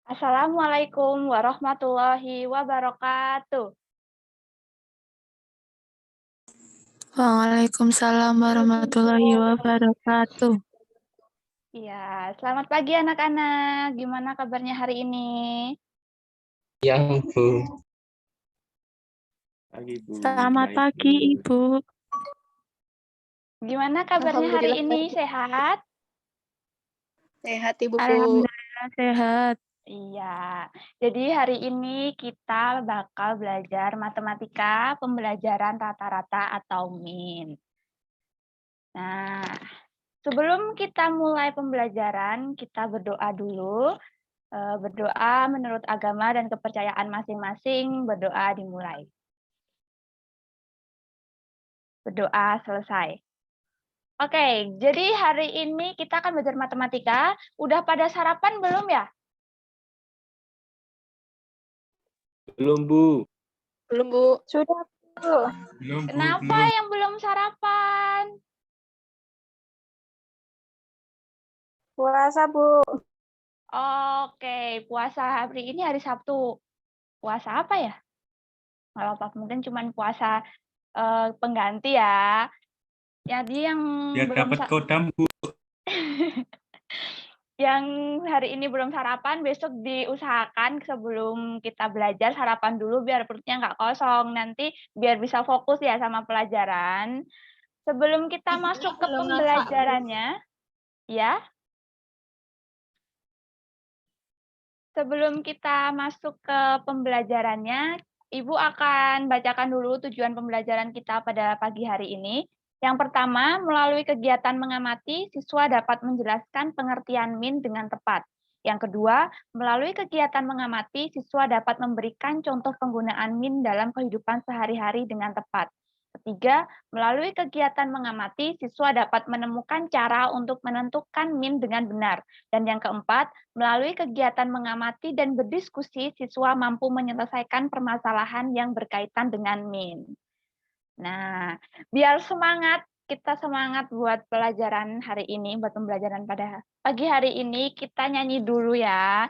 Assalamualaikum warahmatullahi wabarakatuh. Waalaikumsalam warahmatullahi wabarakatuh. Iya, selamat pagi anak-anak. Gimana kabarnya hari ini? Yang Bu. Pagi, Bu. Selamat Baik, pagi, Bu. Ibu. Gimana kabarnya hari ini? Sehat? Sehat Ibu. Alhamdulillah sehat. Iya. Jadi hari ini kita bakal belajar matematika pembelajaran rata-rata atau MIN. Nah, sebelum kita mulai pembelajaran, kita berdoa dulu. Berdoa menurut agama dan kepercayaan masing-masing, berdoa dimulai. Berdoa selesai. Oke, jadi hari ini kita akan belajar matematika. Udah pada sarapan belum ya? Belum, Bu. Belum, Bu. Sudah, Bu. Belum, Bu. Kenapa yang belum sarapan? Puasa, Bu. Oke, puasa hari ini hari Sabtu. Puasa apa ya? Kalau apa mungkin cuma puasa pengganti ya. Jadi yang Biar belum dapat kodam, Bu. yang hari ini belum sarapan, besok diusahakan sebelum kita belajar sarapan dulu biar perutnya nggak kosong. Nanti biar bisa fokus ya sama pelajaran. Sebelum kita masuk ke pembelajarannya, ya. Sebelum kita masuk ke pembelajarannya, Ibu akan bacakan dulu tujuan pembelajaran kita pada pagi hari ini. Yang pertama, melalui kegiatan mengamati, siswa dapat menjelaskan pengertian MIN dengan tepat. Yang kedua, melalui kegiatan mengamati, siswa dapat memberikan contoh penggunaan MIN dalam kehidupan sehari-hari dengan tepat. Ketiga, melalui kegiatan mengamati, siswa dapat menemukan cara untuk menentukan MIN dengan benar. Dan yang keempat, melalui kegiatan mengamati dan berdiskusi, siswa mampu menyelesaikan permasalahan yang berkaitan dengan MIN. Nah, biar semangat, kita semangat buat pelajaran hari ini, buat pembelajaran pada pagi hari ini, kita nyanyi dulu ya.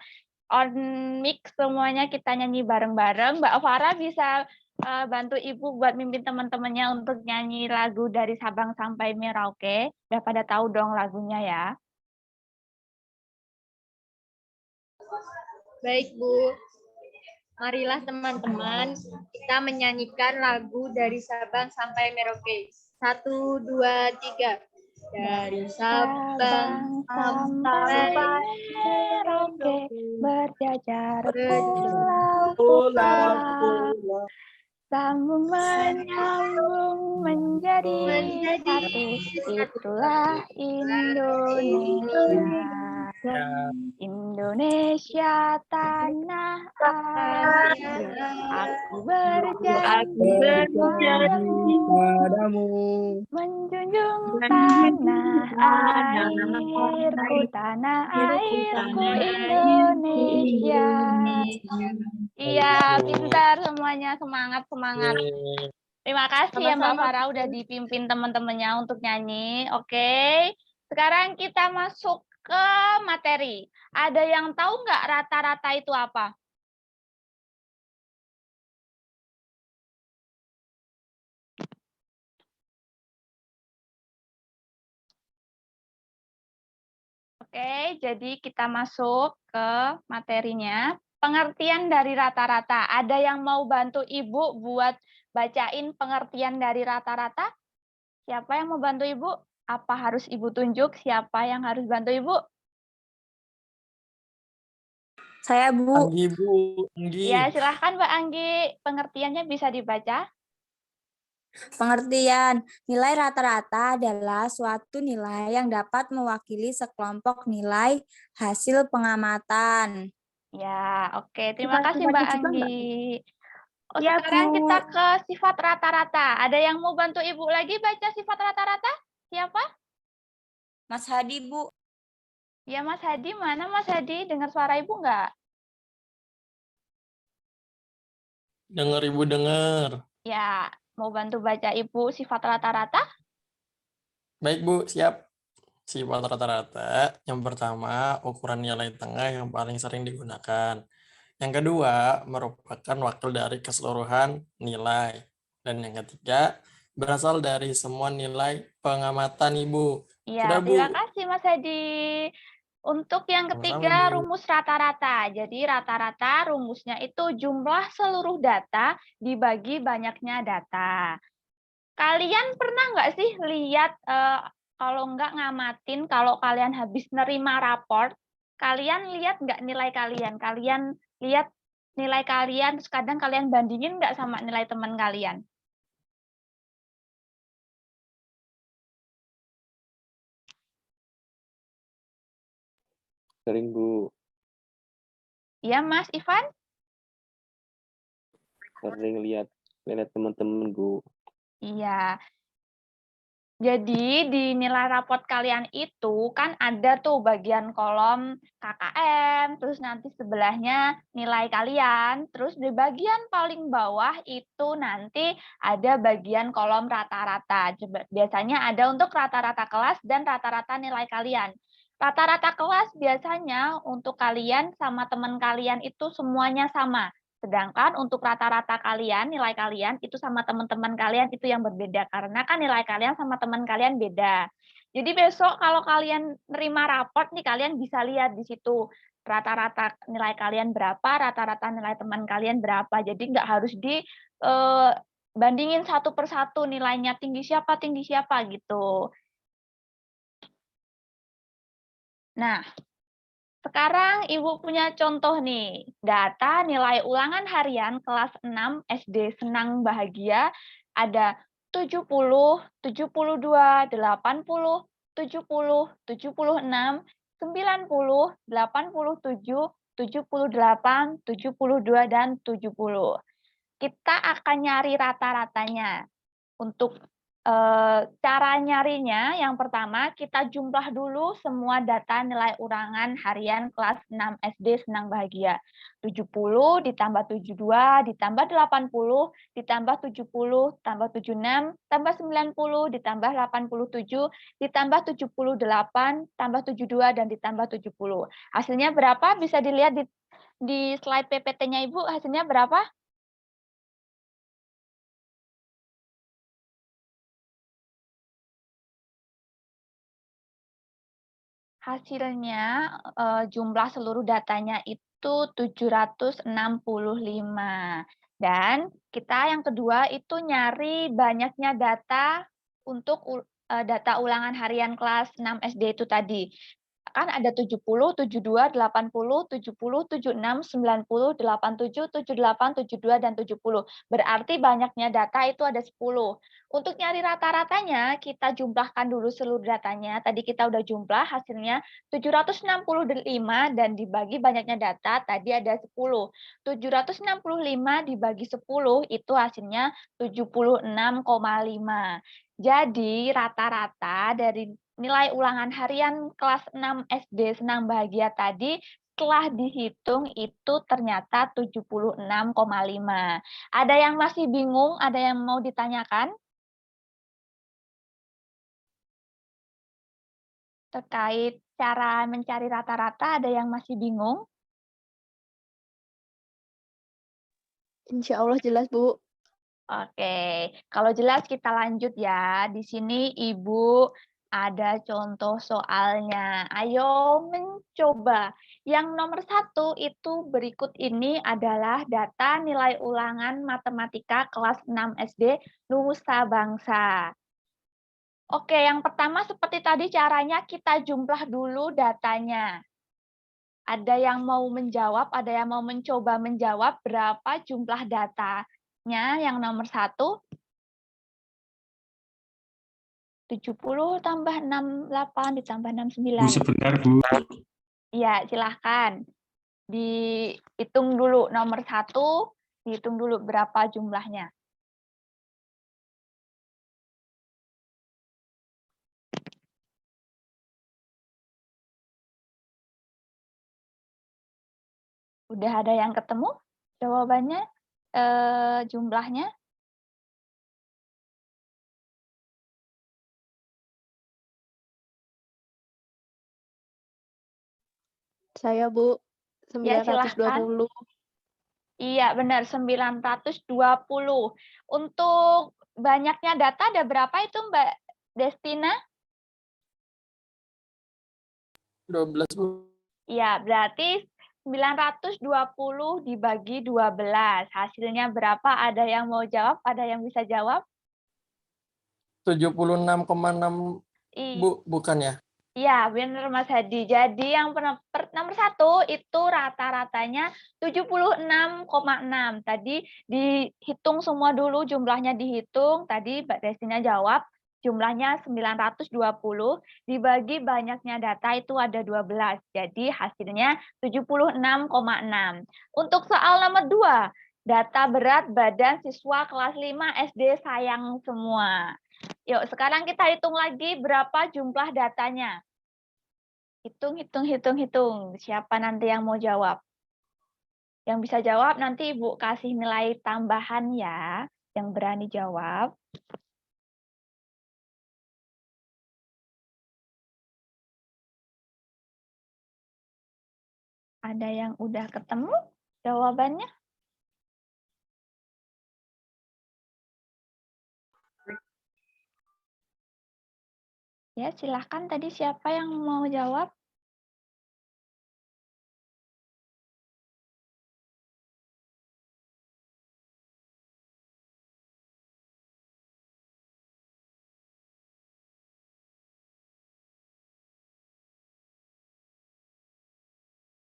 On mic semuanya kita nyanyi bareng-bareng. Mbak Farah bisa bantu Ibu buat mimpin teman-temannya untuk nyanyi lagu dari Sabang sampai Merauke. Udah pada tahu dong lagunya ya. Baik, Bu. Marilah teman-teman, kita menyanyikan lagu dari Sabang sampai Merauke. 1, 2, 3. Dari Sabang sampai Merauke, berjajar Pulau, pulau, sambung menyambung menjadi satu, itulah Indonesia. Indonesia tanah airku, aku berjanji padamu. menjunjung tanah airku, tanah airku Indonesia. Iya, pintar semuanya, semangat. Terima kasih ya Mbak Farah udah dipimpin teman-temannya untuk nyanyi. Oke, sekarang kita masuk ke materi. Ada yang tahu nggak rata-rata itu apa? Oke, jadi kita masuk ke materinya. Pengertian dari rata-rata. Ada yang mau bantu Ibu buat bacain pengertian dari rata-rata? Siapa yang mau bantu Ibu? Apa harus Ibu tunjuk? Siapa yang harus bantu Ibu? Saya, Bu. Anggi, Bu. Anggi. Ya, silahkan Mbak Anggi. Pengertiannya bisa dibaca. Pengertian nilai rata-rata adalah suatu nilai yang dapat mewakili sekelompok nilai hasil pengamatan. Ya, oke. Terima kasih Mbak Anggi. Oh, Ya, sekarang Bu. kita ke sifat rata-rata. Ada yang mau bantu Ibu lagi baca sifat rata-rata? Siapa? Mas Hadi, Bu. Ya, Mas Hadi. Mana Mas Hadi? Dengar suara Ibu nggak? Dengar, Ibu, dengar. Ya, mau bantu baca Ibu sifat rata-rata? Baik, Bu. Siap. Sifat rata-rata, yang pertama, ukuran nilai tengah yang paling sering digunakan. Yang kedua, merupakan wakil dari keseluruhan nilai. Dan yang ketiga, berasal dari semua nilai pengamatan, Ibu. Iya, Sudah, Bu? terima kasih Mas Hadi. Untuk yang Sama-sama, ketiga, Bu. rumus rata-rata. Jadi rata-rata rumusnya itu jumlah seluruh data dibagi banyaknya data. Kalian pernah nggak sih lihat, kalau nggak ngamatin, kalau kalian habis nerima raport, kalian lihat nggak nilai kalian? Kalian lihat nilai kalian, terus kadang kalian bandingin nggak sama nilai teman kalian? Sering, Bu. Iya, Mas Ivan? Sering lihat teman-teman, Bu. Iya. Jadi di nilai raport kalian itu kan ada tuh bagian kolom KKM, terus nanti sebelahnya nilai kalian, terus di bagian paling bawah itu nanti ada bagian kolom rata-rata. Biasanya ada untuk rata-rata kelas dan rata-rata nilai kalian. Rata-rata kelas biasanya untuk kalian sama teman kalian itu semuanya sama. Sedangkan untuk rata-rata kalian, nilai kalian itu sama teman-teman kalian itu yang berbeda. Karena kan nilai kalian sama teman kalian beda. Jadi besok kalau kalian nerima raport nih, kalian bisa lihat di situ rata-rata nilai kalian berapa, rata-rata nilai teman kalian berapa. Jadi nggak harus bandingin satu persatu nilainya tinggi siapa gitu. Nah, sekarang Ibu punya contoh nih, data nilai ulangan harian kelas 6 SD Senang Bahagia ada 70, 72, 80, 70, 76, 90, 87, 78, 72, dan 70. Kita akan nyari rata-ratanya. Untuk cara nyarinya, yang pertama kita jumlah dulu semua data nilai ulangan harian kelas 6 SD Senang Bahagia. 70 ditambah 72 ditambah 80 ditambah 70 tambah 76 tambah 90 ditambah 87 ditambah 78 tambah 72 dan ditambah 70. Hasilnya berapa? Bisa dilihat di slide PPT-nya Ibu, hasilnya berapa? Hasilnya jumlah seluruh datanya itu 765. Dan kita yang kedua itu nyari banyaknya data untuk data ulangan harian kelas 6 SD itu tadi. Kan ada 70, 72, 80, 70, 76, 90, 87, 78, 72, dan 70. Berarti banyaknya data itu ada 10. Untuk nyari rata-ratanya, kita jumlahkan dulu seluruh datanya. Tadi kita udah jumlah, hasilnya 765 dan dibagi banyaknya data, tadi ada 10. 765 dibagi 10 itu hasilnya 76,5. Jadi rata-rata dari nilai ulangan harian kelas 6 SD Senang Bahagia tadi setelah dihitung itu ternyata 76,5. Ada yang masih bingung? Ada yang mau ditanyakan? Terkait cara mencari rata-rata, ada yang masih bingung? Insya Allah jelas, Bu. Oke, kalau jelas kita lanjut ya. Di sini Ibu ada contoh soalnya. Ayo mencoba. Yang nomor 1 itu berikut ini adalah data nilai ulangan matematika kelas 6 SD Nusa Bangsa. Oke, yang pertama seperti tadi caranya kita jumlah dulu datanya. Ada yang mau menjawab, ada yang mau mencoba menjawab berapa jumlah datanya yang nomor 1? 70 tambah 68 ditambah 69. Sebentar, Bu. Iya, silahkan. Dihitung dulu nomor 1, dihitung dulu berapa jumlahnya. Udah ada yang ketemu jawabannya, jumlahnya? Saya, Bu. Ya, silahkan. 920. Iya, benar, 920. Untuk banyaknya data ada berapa itu, Mbak Destina? 12, Bu. Iya, berarti 920 dibagi 12. Hasilnya berapa? Ada yang mau jawab? Ada yang bisa jawab? 76,6, Bu, bukan ya? Iya, benar Mas Hadi. Jadi yang nomor 1 itu rata-ratanya 76,6. Tadi dihitung semua dulu, jumlahnya dihitung. Tadi Mbak Destina jawab, jumlahnya 920, dibagi banyaknya data itu ada 12. Jadi hasilnya 76,6. Untuk soal nomor 2, data berat badan siswa kelas 5 SD sayang semua. Yuk, sekarang kita hitung lagi berapa jumlah datanya. Hitung. Siapa nanti yang mau jawab? Yang bisa jawab nanti Ibu kasih nilai tambahan ya, yang berani jawab. Ada yang udah ketemu jawabannya? Ya, silahkan tadi siapa yang mau jawab?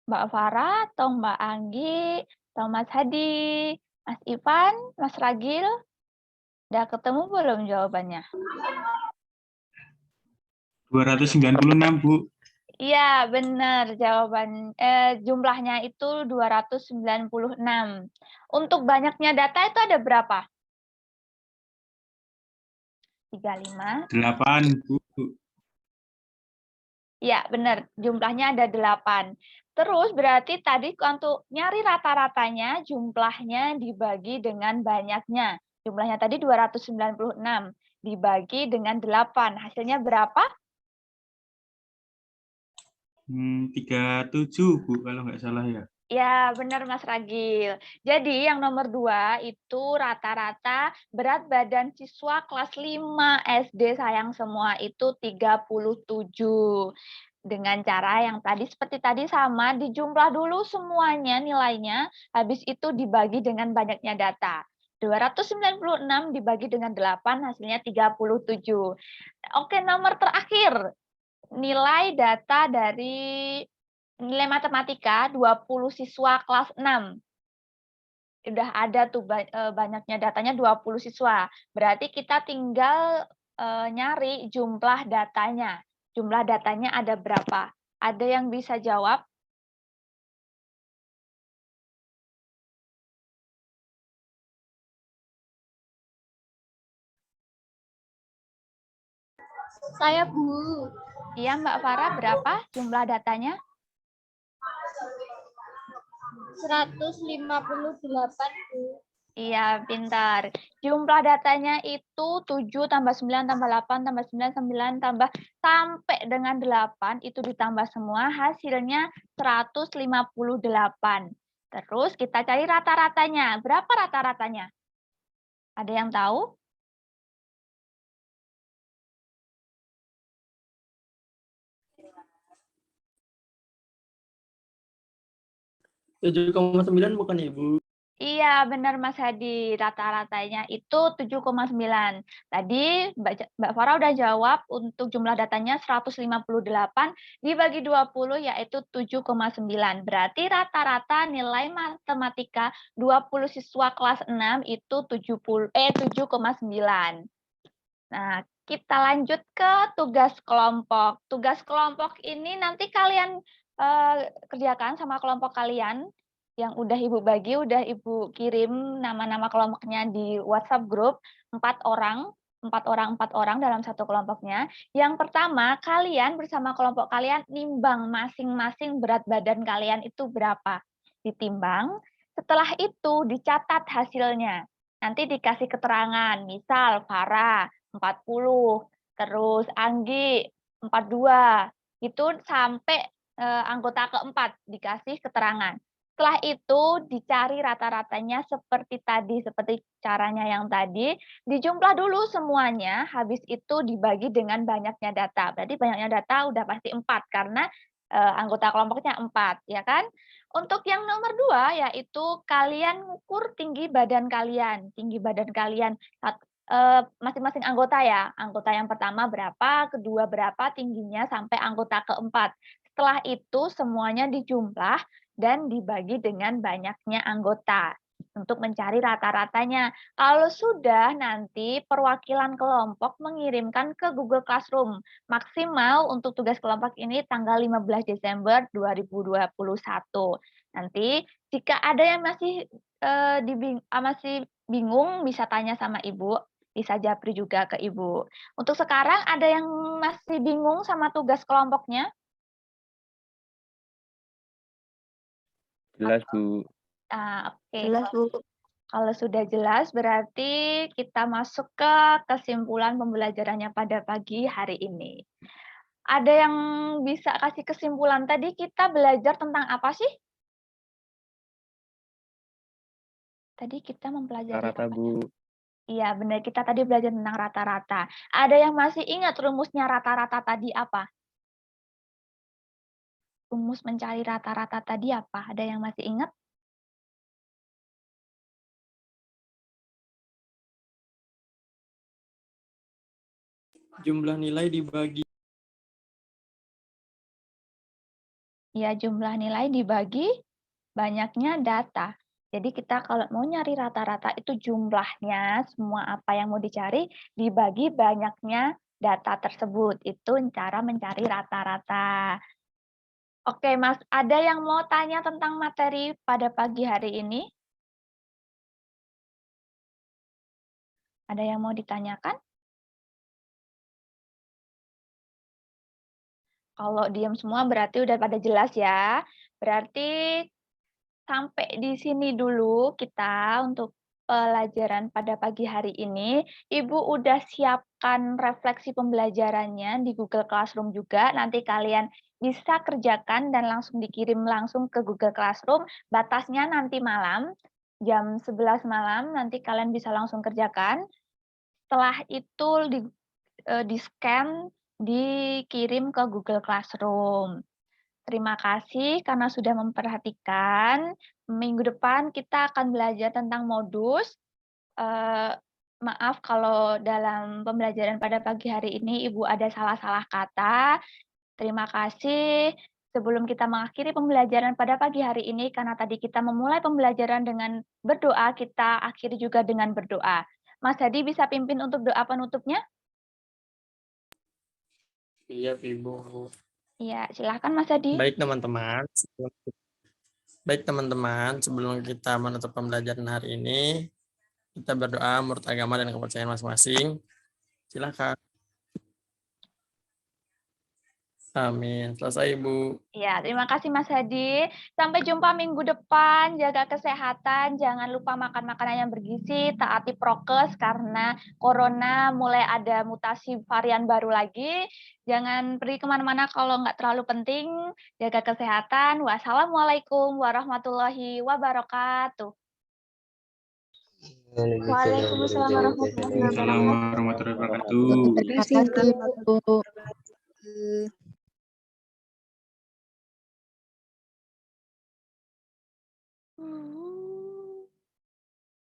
Mbak Farah, atau Mbak Anggi, atau Mas Hadi, Mas Ivan, Mas Ragil? Udah ketemu belum jawabannya? 296, Bu. Iya, benar. Jumlahnya itu 296. Untuk banyaknya data itu ada berapa? 35. 8, Bu. Ya, benar. Jumlahnya ada 8. Terus berarti tadi untuk nyari rata-ratanya, jumlahnya dibagi dengan banyaknya. Jumlahnya tadi 296. Dibagi dengan 8. Hasilnya berapa? 37, Bu, kalau nggak salah ya. Ya, benar Mas Ragil. Jadi yang nomor 2 itu rata-rata berat badan siswa kelas 5 SD sayang semua itu 37. Dengan cara yang tadi seperti tadi sama, dijumlah dulu semuanya nilainya, habis itu dibagi dengan banyaknya data. 296 dibagi dengan 8 hasilnya 37. Oke, nomor terakhir. Nilai data dari nilai matematika 20 siswa kelas 6. Udah ada tuh banyaknya datanya 20 siswa. Berarti kita tinggal nyari jumlah datanya. Jumlah datanya ada berapa? Ada yang bisa jawab? Saya, Bu. Iya, Mbak Farah, berapa jumlah datanya? 158, Bu. Iya, pintar. Jumlah datanya itu 7 tambah 9 tambah 8 tambah 9 9 tambah sampai dengan 8 itu ditambah semua hasilnya 158. Terus kita cari rata-ratanya. Berapa rata-ratanya? Ada yang tahu? 7,9 bukan ya, Bu? Iya, benar Mas Hadi. Rata-ratanya itu 7,9. Tadi Mbak Farah udah jawab untuk jumlah datanya 158 dibagi 20 yaitu 7,9. Berarti rata-rata nilai matematika 20 siswa kelas 6 itu 7,9. Nah, kita lanjut ke tugas kelompok. Tugas kelompok ini nanti kalian kerjakan sama kelompok kalian yang udah Ibu bagi, udah Ibu kirim nama-nama kelompoknya di WhatsApp grup, 4 orang dalam satu kelompoknya. Yang pertama, kalian bersama kelompok kalian nimbang masing-masing berat badan kalian itu berapa. Ditimbang, setelah itu dicatat hasilnya. Nanti dikasih keterangan, misal Farah 40, terus Anggi 42, itu sampai anggota keempat dikasih keterangan. Setelah itu dicari rata-ratanya seperti tadi, seperti caranya yang tadi, dijumlah dulu semuanya, habis itu dibagi dengan banyaknya data. Berarti banyaknya data udah pasti 4 karena anggota kelompoknya 4, ya kan? Untuk yang nomor 2 yaitu kalian ngukur tinggi badan kalian. Tinggi badan kalian masing-masing anggota ya. Anggota yang pertama berapa, kedua berapa tingginya sampai anggota keempat. Setelah itu semuanya dijumlah dan dibagi dengan banyaknya anggota untuk mencari rata-ratanya. Kalau sudah, nanti perwakilan kelompok mengirimkan ke Google Classroom. Maksimal untuk tugas kelompok ini tanggal 15 Desember 2021. Nanti jika ada yang masih masih bingung, bisa tanya sama Ibu, bisa japri juga ke Ibu. Untuk sekarang ada yang masih bingung sama tugas kelompoknya? Jelas, Bu. Oke. Jelas, Bu. Kalau sudah jelas, berarti kita masuk ke kesimpulan pembelajarannya pada pagi hari ini. Ada yang bisa kasih kesimpulan tadi kita belajar tentang apa sih? Tadi kita mempelajari Rata-rata, apa? Bu. Iya, benar. Kita tadi belajar tentang rata-rata. Ada yang masih ingat rumusnya rata-rata tadi apa? Rumus mencari rata-rata tadi apa? Ada yang masih ingat? Jumlah nilai dibagi. Ya, jumlah nilai dibagi banyaknya data. Jadi kita kalau mau nyari rata-rata itu jumlahnya, semua apa yang mau dicari, dibagi banyaknya data tersebut. Itu cara mencari rata-rata. Oke, Mas, ada yang mau tanya tentang materi pada pagi hari ini? Ada yang mau ditanyakan? Kalau diam semua berarti udah pada jelas ya. Berarti sampai di sini dulu kita untuk pelajaran pada pagi hari ini. Ibu udah siapkan refleksi pembelajarannya di Google Classroom juga. Nanti kalian bisa kerjakan dan langsung dikirim langsung ke Google Classroom. Batasnya nanti malam, jam 11 malam, nanti kalian bisa langsung kerjakan. Setelah itu di-scan, dikirim ke Google Classroom. Terima kasih karena sudah memperhatikan. Minggu depan kita akan belajar tentang modus. Maaf kalau dalam pembelajaran pada pagi hari ini Ibu ada salah-salah kata. Terima kasih. Sebelum kita mengakhiri pembelajaran pada pagi hari ini, karena tadi kita memulai pembelajaran dengan berdoa, kita akhiri juga dengan berdoa. Mas Hadi bisa pimpin untuk doa penutupnya? Iya, Ibu. Iya, silahkan Mas Hadi. Baik, teman-teman. Sebelum kita menutup pembelajaran hari ini, kita berdoa menurut agama dan kepercayaan masing-masing. Silakan. Amin. Selesai, Ibu. Ya, terima kasih Mas Hadi. Sampai jumpa minggu depan. Jaga kesehatan, jangan lupa makan makanan yang bergizi, taati prokes karena corona mulai ada mutasi varian baru lagi. Jangan pergi kemana-mana kalau nggak terlalu penting. Jaga kesehatan. Wassalamualaikum warahmatullahi wabarakatuh. Waalaikumsalam warahmatullahi Assalamualaikum warahmatullahi wabarakatuh. wabarakatuh.